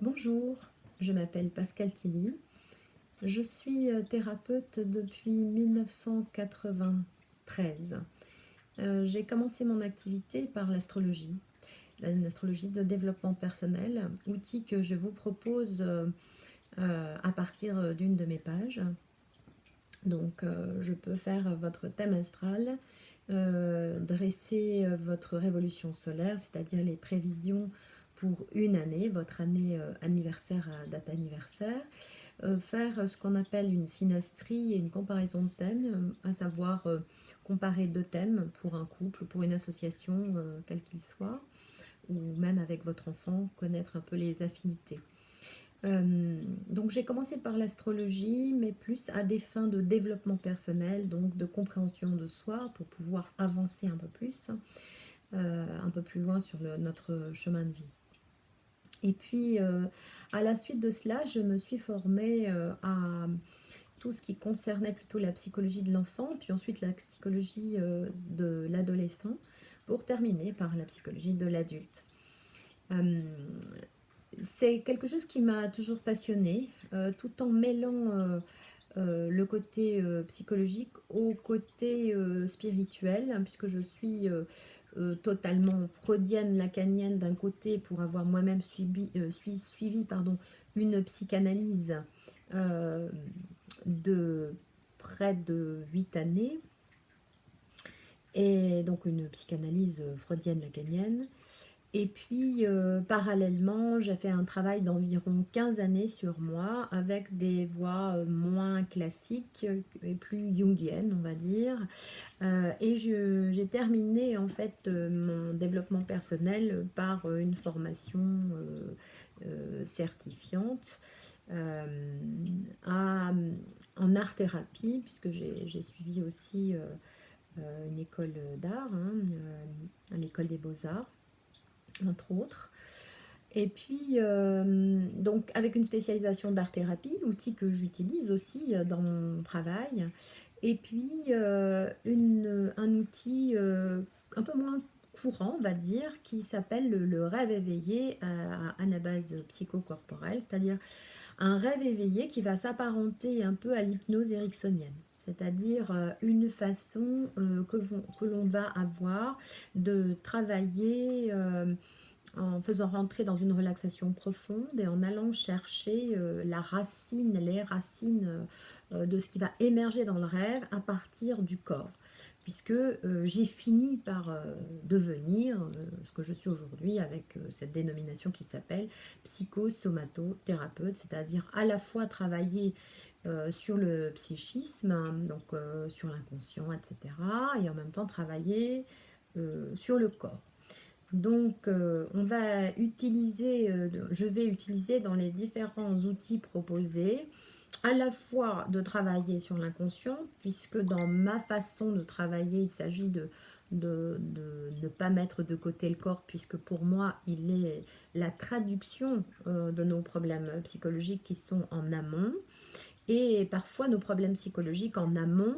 Bonjour, je m'appelle Pascal Tilly. Je suis thérapeute depuis 1993. J'ai commencé mon activité par l'astrologie de développement personnel, outil que je vous propose à partir d'une de mes pages. Donc, je peux faire votre thème astral, dresser votre révolution solaire, c'est-à-dire les prévisions pour une année, votre année anniversaire à date anniversaire, faire ce qu'on appelle une synastrie et une comparaison de thèmes, à savoir comparer deux thèmes pour un couple, pour une association, quel qu'il soit, ou même avec votre enfant, connaître un peu les affinités. Donc j'ai commencé par l'astrologie, mais plus à des fins de développement personnel, donc de compréhension de soi, pour pouvoir avancer un peu plus loin sur notre chemin de vie. Et puis, à la suite de cela, je me suis formée à tout ce qui concernait plutôt la psychologie de l'enfant, puis ensuite la psychologie de l'adolescent, pour terminer par la psychologie de l'adulte. C'est quelque chose qui m'a toujours passionnée, tout en mêlant le côté psychologique au côté spirituel, hein, puisque je suis totalement freudienne, lacanienne d'un côté, pour avoir moi-même suivi une psychanalyse euh, de près de 8 années, et donc une psychanalyse freudienne lacanienne. Et puis, parallèlement, j'ai fait un travail d'environ 15 années sur moi avec des voies moins classiques et plus jungiennes, on va dire. Et j'ai terminé en fait mon développement personnel par une formation certifiante à- en art-thérapie, puisque j'ai suivi aussi une école d'art, hein, à l'école des beaux-arts entre autres. Et puis, donc, avec une spécialisation d'art-thérapie, outil que j'utilise aussi dans mon travail. Et puis, un outil un peu moins courant, on va dire, qui s'appelle le rêve éveillé à la base psychocorporelle, c'est-à-dire un rêve éveillé qui va s'apparenter un peu à l'hypnose ericksonienne. C'est-à-dire une façon que l'on va avoir de travailler en faisant rentrer dans une relaxation profonde et en allant chercher les racines de ce qui va émerger dans le rêve à partir du corps. Puisque j'ai fini par devenir ce que je suis aujourd'hui avec cette dénomination qui s'appelle psychosomatothérapeute, c'est-à-dire à la fois travailler sur le psychisme, hein, donc sur l'inconscient, etc., et en même temps travailler sur le corps. Donc, je vais utiliser dans les différents outils proposés, à la fois de travailler sur l'inconscient, puisque dans ma façon de travailler, il s'agit de ne pas mettre de côté le corps, puisque pour moi, il est la traduction de nos problèmes psychologiques qui sont en amont. Et parfois, nos problèmes psychologiques en amont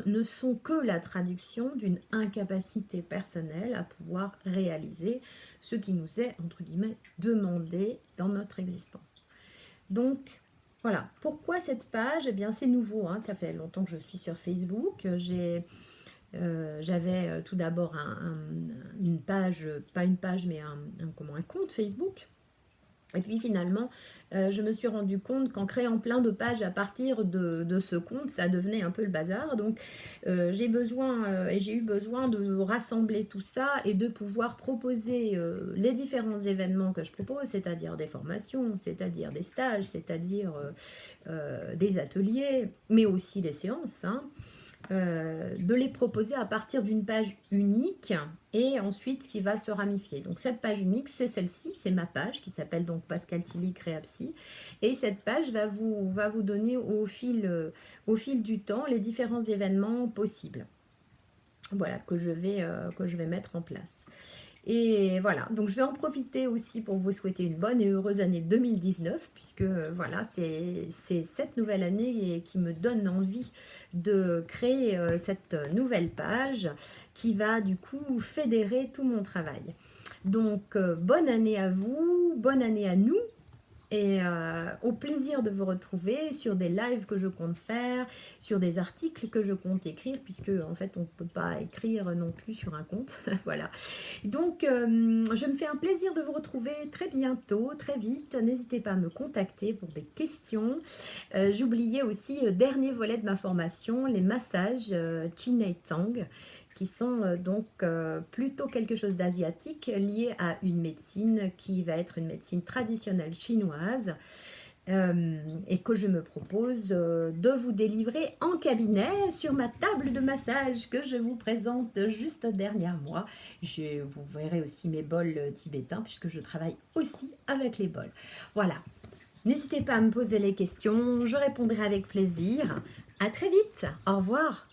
ne sont que la traduction d'une incapacité personnelle à pouvoir réaliser ce qui nous est, entre guillemets, demandé dans notre existence. Donc, voilà. Pourquoi cette page? Eh bien, c'est nouveau, hein. Ça fait longtemps que je suis sur Facebook. J'avais tout d'abord une page, pas une page, mais un compte Facebook. Et puis finalement, je me suis rendu compte qu'en créant plein de pages à partir de ce compte, ça devenait un peu le bazar. Donc j'ai eu besoin de rassembler tout ça et de pouvoir proposer les différents événements que je propose, c'est-à-dire des formations, c'est-à-dire des stages, c'est-à-dire des ateliers, mais aussi des séances, hein, de les proposer à partir d'une page unique et ensuite qui va se ramifier. Donc cette page unique, c'est celle-ci, c'est ma page qui s'appelle donc Pascal Tilly Créapsy. Et cette page va vous donner au fil du temps les différents événements possibles. Voilà, que je vais mettre en place. Et voilà, donc je vais en profiter aussi pour vous souhaiter une bonne et heureuse année 2019, puisque voilà, c'est cette nouvelle année qui me donne envie de créer cette nouvelle page qui va du coup fédérer tout mon travail. Donc bonne année à vous, bonne année à nous, et au plaisir de vous retrouver sur des lives que je compte faire, sur des articles que je compte écrire, puisque en fait on ne peut pas écrire non plus sur un compte. Voilà. Donc je me fais un plaisir de vous retrouver très bientôt, très vite. N'hésitez pas à me contacter pour des questions. J'oubliais aussi, dernier volet de ma formation, les massages Chin et Tang, qui sont donc plutôt quelque chose d'asiatique lié à une médecine qui va être une médecine traditionnelle chinoise et que je me propose de vous délivrer en cabinet sur ma table de massage que je vous présente juste derrière moi. Vous verrez aussi mes bols tibétains puisque je travaille aussi avec les bols. Voilà. N'hésitez pas à me poser les questions, je répondrai avec plaisir. À très vite. Au revoir.